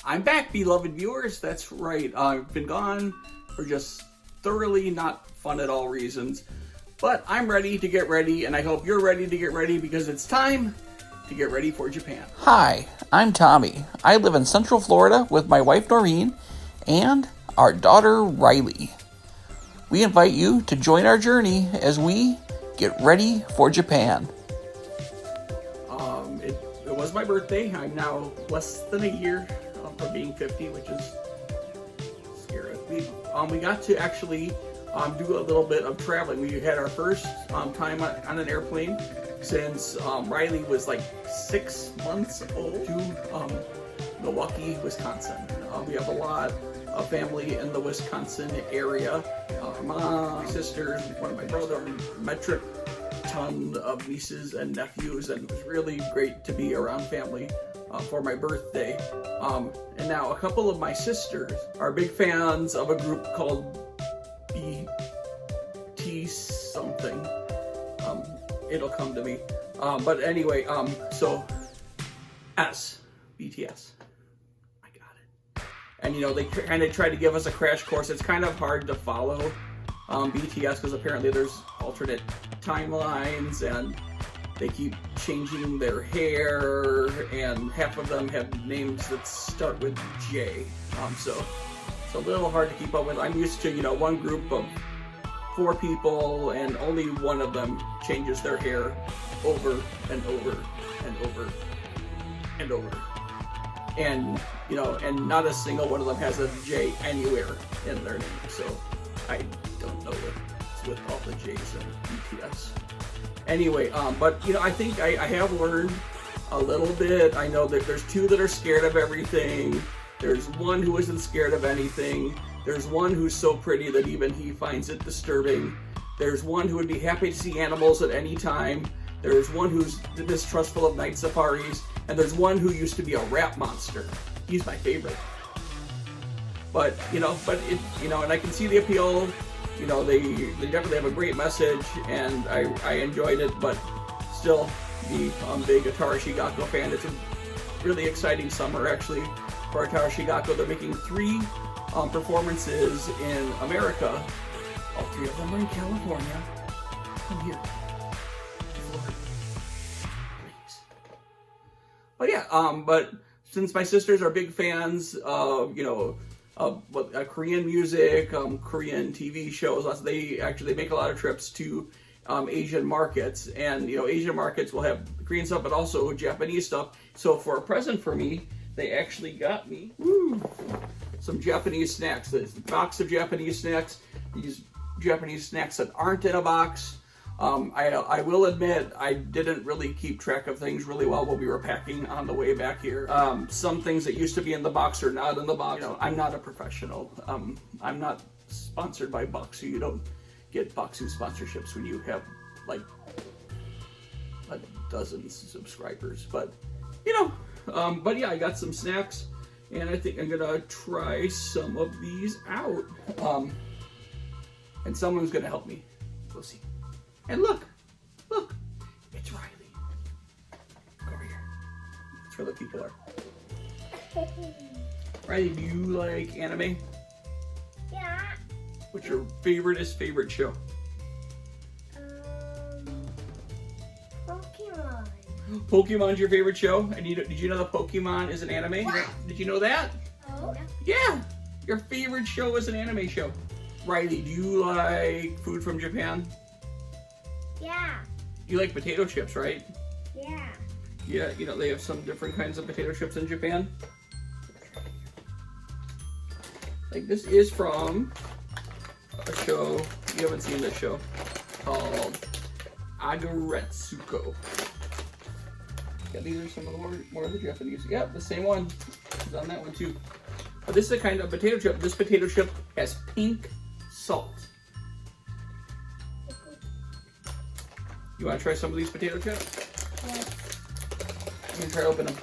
I'm back, beloved viewers. That's right. I've been gone for just thoroughly not fun at all reasons. But I'm ready to get ready, and I hope you're ready to get ready because it's time to get ready for Japan. Hi, I'm Tommy. I live in Central Florida with my wife Noreen and our daughter Riley. We invite you to join our journey as we get ready for Japan. It was my birthday. I'm now less than a year from being 50, which is scary. We got to actually do a little bit of traveling. We had our first time on an airplane since Riley was like 6 months old to Milwaukee, Wisconsin. We have a lot of family in the Wisconsin area. Our mom, my sisters, one of my brothers, metric ton of nieces and nephews, and it was really great to be around family for my birthday. And now a couple of my sisters are big fans of a group called BT something. It'll come to me. But anyway, so BTS. I got it. And you know, they kind of try to give us a crash course. It's kind of hard to follow BTS because apparently there's alternate timelines and they keep changing their hair, and half of them have names that start with J. So it's a little hard to keep up with. I'm used to, you know, one group of 4 people and only one of them changes their hair over and over and over and over. And, you know, and not a single one of them has a J anywhere in their name. So I don't know what's with all the J's in BTS. Anyway, but you know, I think I have learned a little bit. I know that there's 2 that are scared of everything. There's one who isn't scared of anything. There's one who's so pretty that even he finds it disturbing. There's one who would be happy to see animals at any time. There's one who's distrustful of night safaris. And there's one who used to be a rap monster. He's my favorite. But, you know, and I can see the appeal. You know, they definitely have a great message, and I enjoyed it, but still, the big Atarashii Gakko fan. It's a really exciting summer, actually, for Atarashii Gakko. They're making 3 performances in America. All 3 of them are in California. Come here. Florida. Please. But yeah, but since my sisters are big fans of, you know, Korean music, Korean TV shows, they make a lot of trips to Asian markets, and you know, Asian markets will have Korean stuff but also Japanese stuff. So for a present for me, they actually got me some Japanese snacks. There's a box of Japanese snacks, these Japanese snacks that aren't in a box. I will admit I didn't really keep track of things really well when we were packing on the way back here. Some things that used to be in the box are not in the box. You know, I'm not a professional. I'm not sponsored by Bucks, so you don't get Bucks sponsorships when you have like a dozen subscribers. But you know, but yeah, I got some snacks, and I think I'm gonna try some of these out. And someone's gonna help me. We'll see. And look, it's Riley. Go over here. That's where the people are. Riley, do you like anime? Yeah. What's your favorite show? Pokemon. Pokemon's your favorite show? And did you know that Pokemon is an anime? What? Did you know that? Oh. Yeah, your favorite show is an anime show. Riley, do you like food from Japan? Yeah. You like potato chips, right? Yeah. Yeah, you know, they have some different kinds of potato chips in Japan. Like, this is from a show, you haven't seen this show, called Atarashii. Yeah, these are some of the more of the Japanese. Yeah, the same one. It's on that one too. But this is a kind of potato chip. This potato chip has pink salt. You want to try some of these potato chips? Yeah. You can try to open them.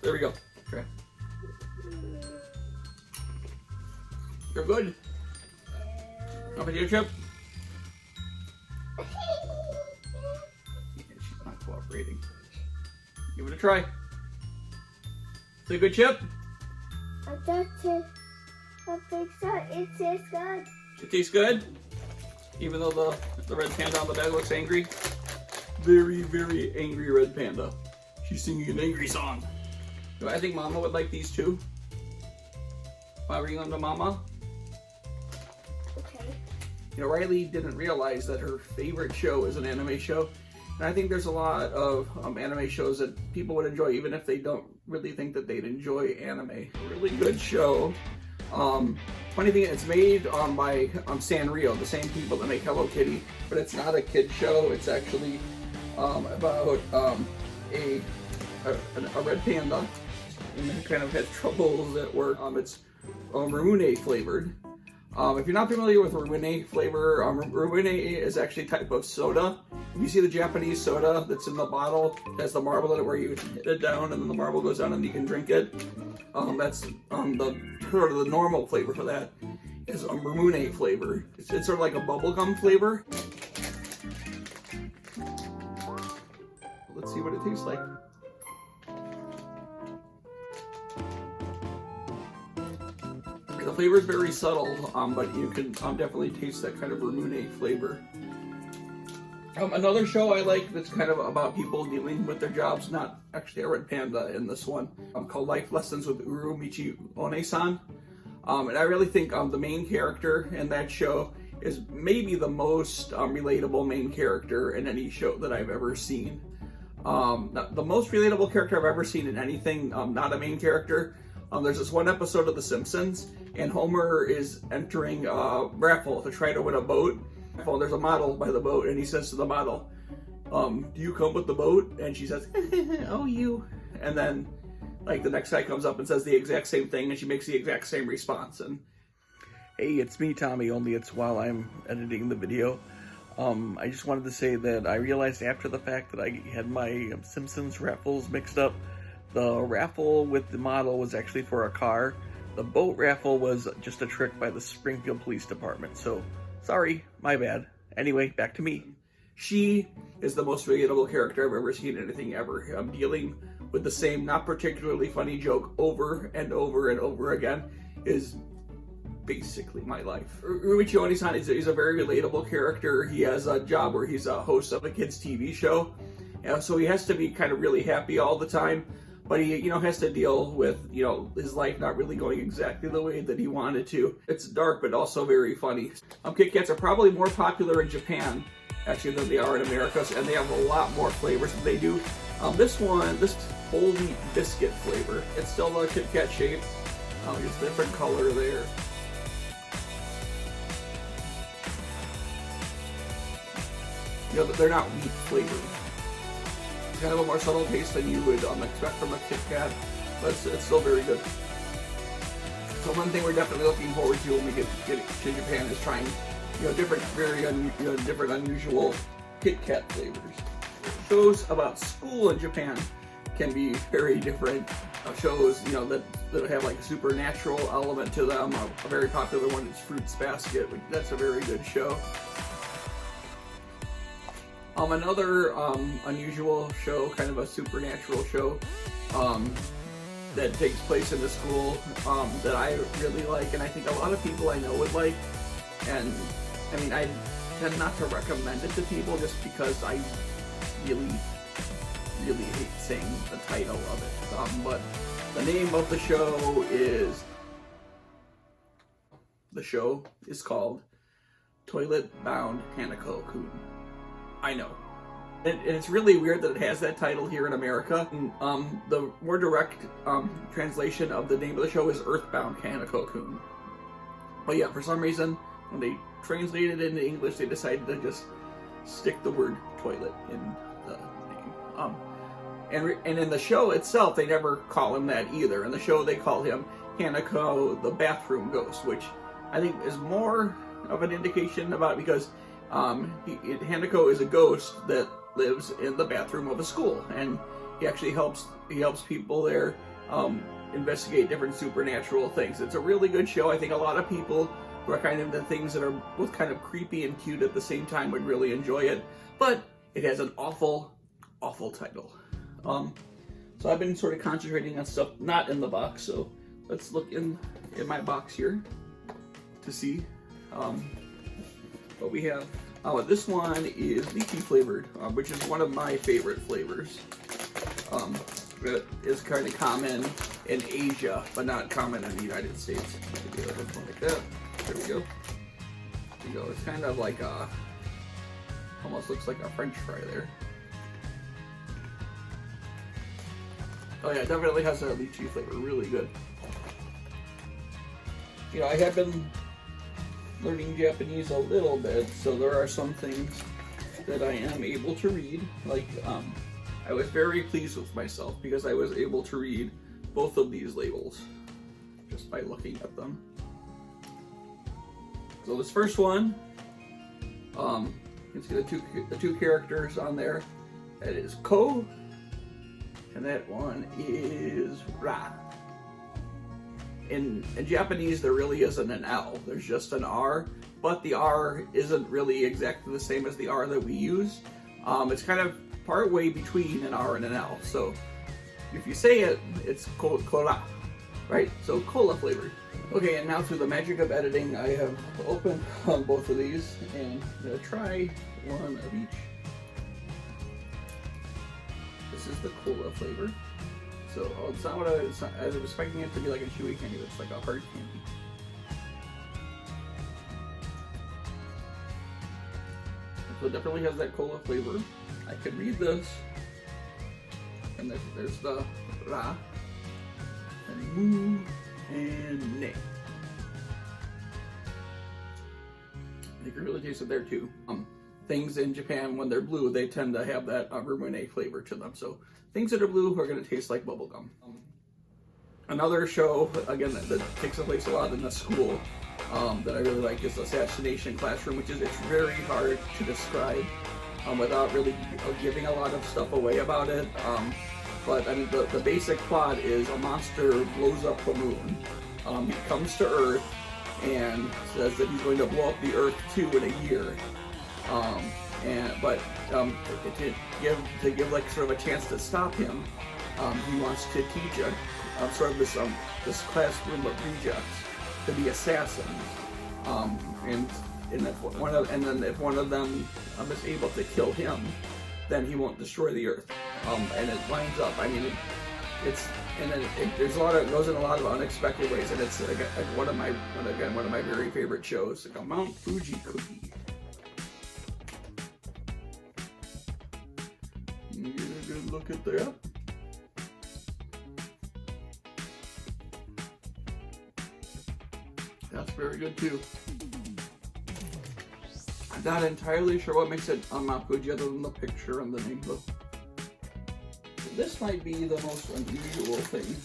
There we go. Try. You're good. A potato chip? rating. Give it a try. Is it a good chip? I think so. It tastes good. It tastes good? Even though the red panda on the bag looks angry? Very, very angry red panda. She's singing an angry song. I think Mama would like these too. If I bring them to Mama. Okay. You know, Riley didn't realize that her favorite show is an anime show. And I think there's a lot of anime shows that people would enjoy even if they don't really think that they'd enjoy anime. Really good show. Funny thing, it's made by Sanrio, the same people that make Hello Kitty, but it's not a kid show. It's actually about a red panda, and it kind of has troubles at work. It's Rumune flavored. If you're not familiar with Rumune flavor, Rumune is actually a type of soda. If you see the Japanese soda that's in the bottle, it has the marble in it where you hit it down and then the marble goes down and you can drink it. That's the normal flavor for that is Rumune flavor. It's sort of like a bubblegum flavor. Let's see what it tastes like. The flavor is very subtle, but you can definitely taste that kind of Rumune flavor. Another show I like that's kind of about people dealing with their jobs, not actually a red panda in this one, called Life Lessons with Urumichi One-san. And I really think the main character in that show is maybe the most relatable main character in any show that I've ever seen. The most relatable character I've ever seen in anything, not a main character. There's this one episode of The Simpsons, and Homer is entering a raffle to try to win a boat. There's a model by the boat, and he says to the model, do you come with the boat? And she says, oh, you. And then, like, the next guy comes up and says the exact same thing, and she makes the exact same response. And hey, it's me, Tommy, only it's while I'm editing the video. I just wanted to say that I realized after the fact that I had my Simpsons raffles mixed up. The raffle with the model was actually for a car. The boat raffle was just a trick by the Springfield Police Department. So, sorry, my bad. Anyway, back to me. She is the most relatable character I've ever seen in anything ever. I'm dealing with the same not particularly funny joke over and over and over again is basically my life. Urumichi One-san is a very relatable character. He has a job where he's a host of a kids' TV show. So he has to be kind of really happy all the time. But he, has to deal with, his life not really going exactly the way that he wanted to. It's dark, but also very funny. Kit Kats are probably more popular in Japan, actually, than they are in America, and they have a lot more flavors than they do. This whole wheat biscuit flavor, it's still a Kit Kat shape, just a different color there. They're not wheat flavored. Kind of a more subtle taste than you would expect from a Kit Kat, but it's still very good. So one thing we're definitely looking forward to when we get to Japan is trying, different, different unusual Kit Kat flavors. Shows about school in Japan can be very different. Shows, that have like a supernatural element to them. A very popular one is Fruits Basket. That's a very good show. Another unusual show, kind of a supernatural show, that takes place in the school that I really like, and I think a lot of people I know would like. And I mean, I tend not to recommend it to people just because I really, really hate saying the title of it. But the name of the show is called Toilet Bound Hanako-kun. I know. And it's really weird that it has that title here in America. The more direct translation of the name of the show is Earthbound Hanako-kun. But yeah, for some reason, when they translated it into English, they decided to just stick the word toilet in the name. And in the show itself, they never call him that either. In the show, they call him Hanako the Bathroom Ghost, which I think is more of an indication about because Hanako is a ghost that lives in the bathroom of a school, and he actually helps people there investigate different supernatural things. It's a really good show. I think a lot of people who are kind of into things that are both kind of creepy and cute at the same time would really enjoy it, but it has an awful awful title. So I've been sort of concentrating on stuff not in the box, so let's look in my box here to see what we have. This one is lychee flavored, which is one of my favorite flavors. It is kind of common in Asia, but not common in the United States. Maybe a little like that. There we go. There we go. It's kind of like a, almost looks like a French fry there. Oh yeah, it definitely has a lychee flavor. Really good. You know, I have been learning Japanese a little bit, so there are some things that I am able to read. Like, I was very pleased with myself because I was able to read both of these labels just by looking at them. So this first one, you can see the two characters on there. That is Ko, and that one is Ra. In Japanese, there really isn't an L. There's just an R, but the R isn't really exactly the same as the R that we use. It's kind of part way between an R and an L. So if you say it, it's cola, right? So cola flavored. Okay, and now through the magic of editing, I have opened both of these, and I'm gonna try one of each. This is the cola flavor. So it's not what I was expecting it to be, like a chewy candy. It's like a hard candy. So it definitely has that cola flavor. I can read this, and there's the Ra, and Mu, and Ne. You can really taste it there too. Things in Japan, when they're blue, they tend to have that rumune flavor to them. So things that are blue are going to taste like bubblegum. Another show, again, that takes place a lot in the school that I really like is Assassination Classroom, which is, it's very hard to describe without really giving a lot of stuff away about it. But I mean, the basic plot is a monster blows up the moon. He comes to Earth and says that he's going to blow up the Earth too in a year. To give like sort of a chance to stop him, he wants to teach sort of this classroom of rejects to be assassins. And if one of them is able to kill him, then he won't destroy the Earth. And it winds up. I mean, there's it goes in a lot of unexpected ways, and it's one of my very favorite shows, like a Mount Fuji cookie. Get a good look at that. That's very good too. I'm not entirely sure what makes it on Mount Fuji other than the picture and the name though. This might be the most unusual thing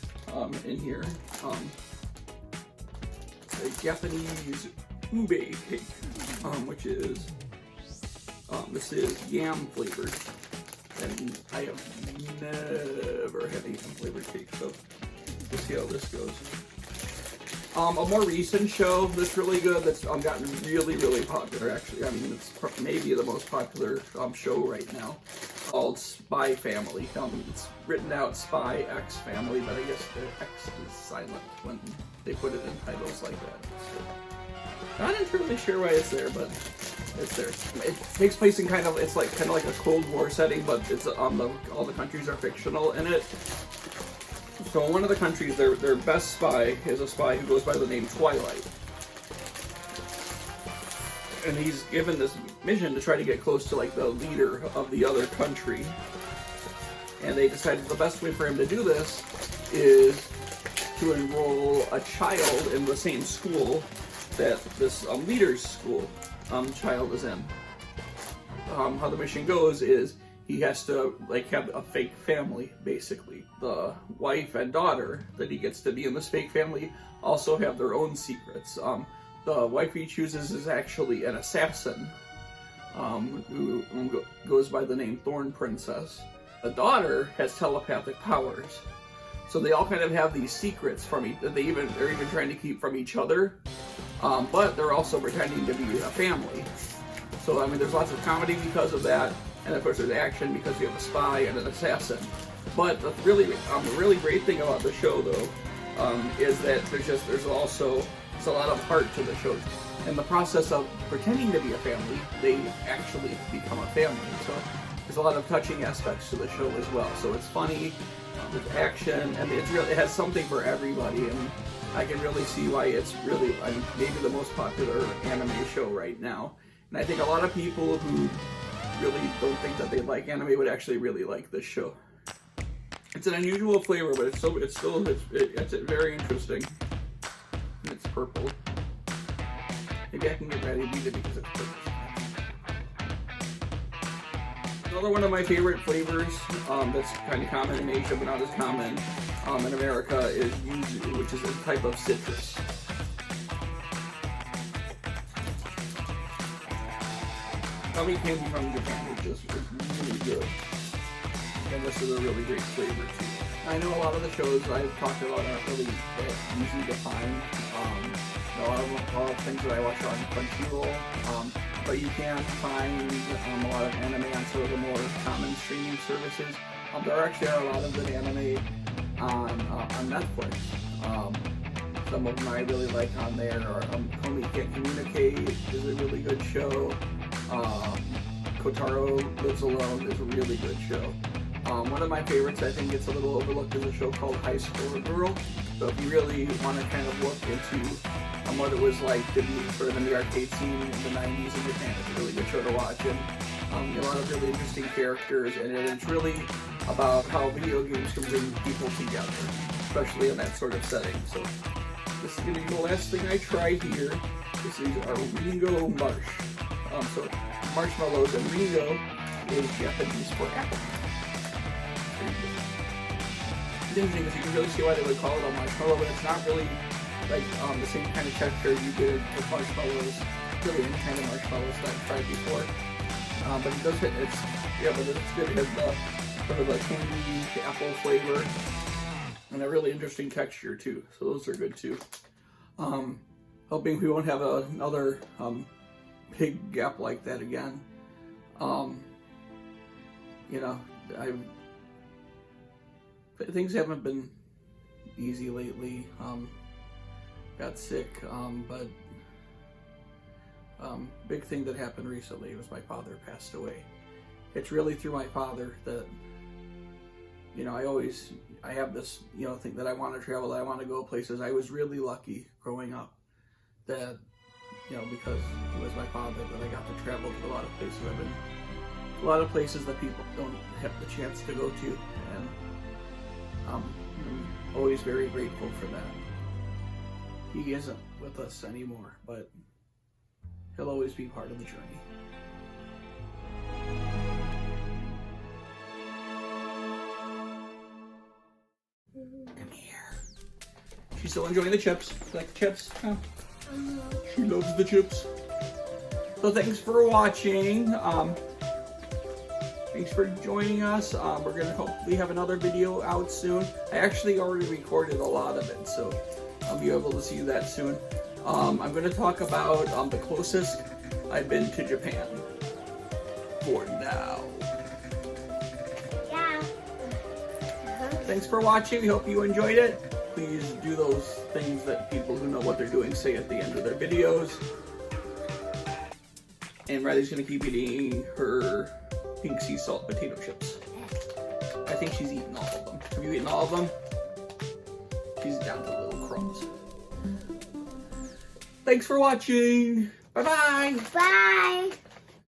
in here. A Japanese ube cake, which is this is yam flavored. And I have never had a yam flavored cake, so we'll see how this goes. A more recent show that's really good, that's gotten really popular actually. I mean, it's maybe the most popular show right now, called Spy Family. It's written out Spy X Family, but I guess the X is silent when they put it in titles like that. So, not entirely sure why it's there, but it's there. It takes place in kind of like a Cold War setting, but it's all the countries are fictional in it. So in one of the countries, their best spy is a spy who goes by the name Twilight. And he's given this mission to try to get close to like the leader of the other country. And they decided the best way for him to do this is to enroll a child in the same school that this leader's school child is in. How the mission goes is he has to like have a fake family, basically. The wife and daughter that he gets to be in this fake family also have their own secrets. The wife he chooses is actually an assassin who goes by the name Thorn Princess. The daughter has telepathic powers. So they all kind of have these secrets from they're even trying to keep from each other, but they're also pretending to be a family. So I mean, there's lots of comedy because of that, And of course there's action because you have a spy and an assassin. But the really great thing about the show though is that there's also a lot of heart to the show. In the process of pretending to be a family, they actually become a family. So there's a lot of touching aspects to the show as well. So it's funny, with action, and it has something for everybody. And I can really see why it's really maybe the most popular anime show right now. And I think a lot of people who really don't think that they like anime would actually really like this show. It's an unusual flavor, but it's very interesting. And it's purple. Maybe I can get ready to eat it because it's purple. Another one of my favorite flavors that's kind of common in Asia but not as common in America is yuzu, which is a type of citrus. Gummy candy from Japan is really good. And this is a really great flavor too. I know a lot of the shows I've talked about aren't really easy to find. A lot of things that I watch are on Crunchyroll, but you can find a lot of anime on some of the more common streaming services. There actually are a lot of good anime on Netflix. Some of them I really like on there are Komi Can't Communicate is a really good show. Kotaro Lives Alone is a really good show. One of my favorites, I think it's a little overlooked, is a show called High School Girl. So if you really want to kind of look into what it was like to be sort of in the arcade scene in the 90s in Japan, it's a really good show to watch. And a lot of really interesting characters, and it's really about how video games can bring people together, especially in that sort of setting. So this is going to be the last thing I try here. This is our Ringo Marsh. So marshmallows, and Ringo is Japanese for apple. It's interesting because you can really see why they would call it a marshmallow, but it's not really like the same kind of texture you get with marshmallows, really any kind of marshmallows that I've tried before. But it does fit, but it's good. It has the sort of a candy apple flavor and a really interesting texture too. So those are good too. Hoping we won't have another big gap like that again. Things haven't been easy lately. Got sick, but big thing that happened recently was my father passed away. It's really through my father that, I have this, thing that I want to travel, that I want to go places. I was really lucky growing up that, because he was my father, that I got to travel to a lot of places. I've been a lot of places that people don't have the chance to go to, and I'm always very grateful for that. He isn't with us anymore, but he'll always be part of the journey. Come here. She's still enjoying the chips. You like the chips? Huh? She loves the chips. So thanks for watching. Thanks for joining us. We're going to hopefully have another video out soon. I actually already recorded a lot of it, so I'll be able to see that soon. I'm going to talk about the closest I've been to Japan for now. Yeah. Thanks for watching. We hope you enjoyed it. Please do those things that people who know what they're doing say at the end of their videos. And Riley's going to keep eating her pink sea salt potato chips. I think she's eaten all of them. Have you eaten all of them? She's down to little crumbs. Thanks for watching. Bye-bye. Bye.